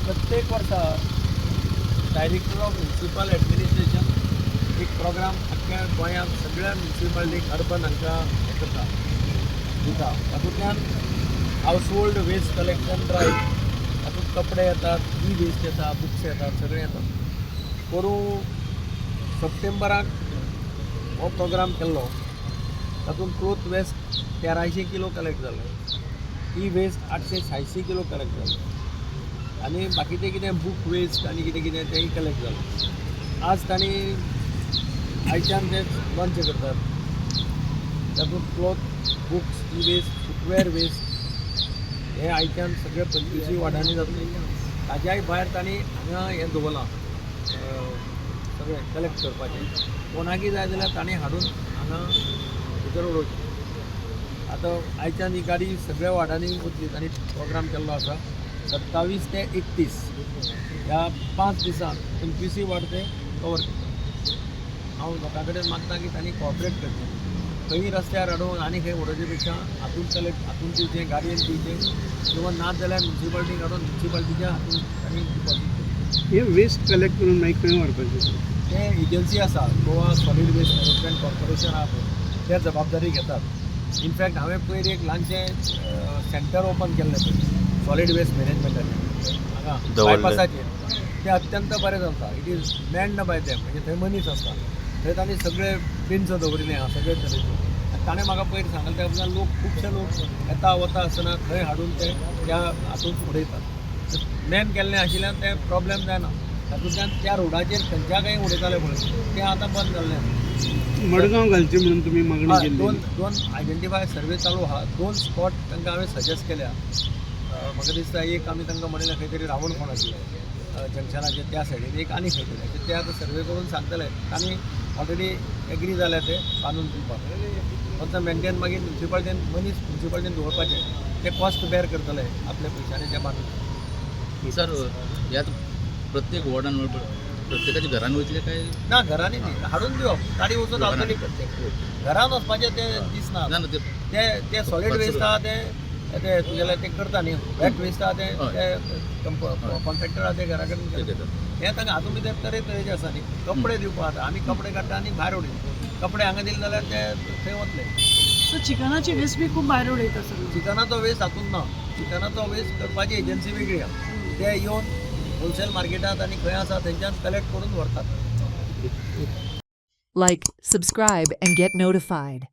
प्रत्येक वर्सा director of municipal administration एक प्रोग्राम अख्ख्या गोंयांत सगळ्या म्युनिसिपालिटीक अर्बन हांकां हें करता दिता. तातूंतल्यान हावस होल्ड वेस्ट कलेक्शन ड्रायव्ह, तातूंत कपडे येतात, ई वेस्ट येता, बुक्स येतात, सगळें येतात. करूं सप्टेंबराक हो प्रोग्राम केल्लो. तातूंत क्लोथ वेस्ट 1300 किलो कलेक्ट जाले, ई वेस्ट 886 किलो कलेक्ट जाले, आनी बाकीचें कितें बूक वेस्ट आनी कितें कितें तेंय कलेक्ट जालें. आज तांणी आयच्यान ते लॉन्च करतात. तातूंत cloth, books, e waste, footwear waste हे आयच्यान सगळे 25 वार्डांनी जातले. ताज्याय भायर तांणी हांगा हें दवरलां सगळें कलेक्ट करपाचें. कोणाकय जाय जाल्यार तांणी हाडून हांगा भितर उडोवचें. आतां आयच्यान ही गाडी सगळ्या वार्डांनी वतली. तांणी प्रोग्राम केल्लो आसा 27 ते 31 ह्या 5 दिसांत 25 वार्ड ते कवर करता. हांव लोकां कडेन मागता की तांणी कॉपरेट करचें. खंयी रस्त्यार हाडून आनी खंय उडोवचे पेक्षा हातूंत कलेक्ट हातूंत दिवचें, गाडयेन दिवचें, किंवा नात जाल्यार म्युनिसिपालिटीक हाडून म्युनिसिपालिटीच्या हातूंत तांणी डिपॉझीट करचें. हे वेस्ट कलेक्ट करून मागीर खंय व्हरपाचें? ते एजन्सी आसा, Goa solid waste management corporation आहा पळय, ते जबाबदारी घेतात. इनफॅक्ट हांवें पयर एक ल्हानशें सेंटर ओपन केल्लें पळय सॉलीड वेस्ट मॅनेजमेंटाचें हांगा बायपासाचेर. तें अत्यंत बरें चलता. इट इज मॅन्ड बाय देम, म्हणजे थंय मनीस आसता. थंय तांणी सगळे बिन्स दवरिल्ले आहा सगळे तरेचे. ताणें म्हाका पयर सांगलें त्या बद्दल खुबशे लोक येता वता आसतना थंय हाडून ते त्या हातूंत उडयतात. मॅन केल्लें आशिल्ल्यान तें प्रॉब्लेम जायना. तातूंतल्यान त्या रोडाचेर खंयच्याकय उडयताले पळय तें आतां बंद जाल्लें आसा. मडगांव घालचें म्हणून तुमी मागणी केल्ली. दोन आयडेंटिफाय सर्वे चालू आहा. 2 स्पॉट तांकां हांवें सजेस्ट केल्या. म्हाका दिसता एक आमी तांकां म्हणिल्लें खंय तरी रावण फोंडाची जंक्शनाचे त्या सायडीन, एक आनी खंय तरी. ते आतां सर्वे करून सांगतले. आनी ऑलरेडी एग्री जाल्या ते बांदून दिवपाक. फक्त मेंटेन मागीर म्युनिसिपालिटीन दवरपाचें. ते कॉस्ट बेर करतले आपल्या पयशांनी ते बांदून. सर यात प्रत्येक वॉर्डान प्रत्येकाच्या घरान वयतले काय? ना, घरांनी न्ही, हाडून दिवप. गाडी वचून रावतली प्रत्येक घरान वचपाचें तें दिसना. ना ते सॉलीड वेस्ट आहा ते तुगेलें ते करता न्ही. वेट वेस्ट आहा ते कॉन्ट्रॅक्टर आहा ते घरा कडेन करता. हें तांकां हातूंत भितर तरेचे आसा न्ही. कपडे दिवपा आतां आमी कपडे काडटा आनी भायर उडयता. कपडे हांगा दिले जाल्यार ते थंय वतले. सो चिकनाची वेस्ट बी खूब भायर उडयता सर. चिकनाचो वेस्ट हातूंत ना. चिकनाचो वेस्ट करपाची एजन्सी वेगळी आहा. ते येवन होलसेल मार्केटांत आनी खंय आसा थंयच्यान कलेक्ट करून व्हरतात. Like, subscribe, and get notified.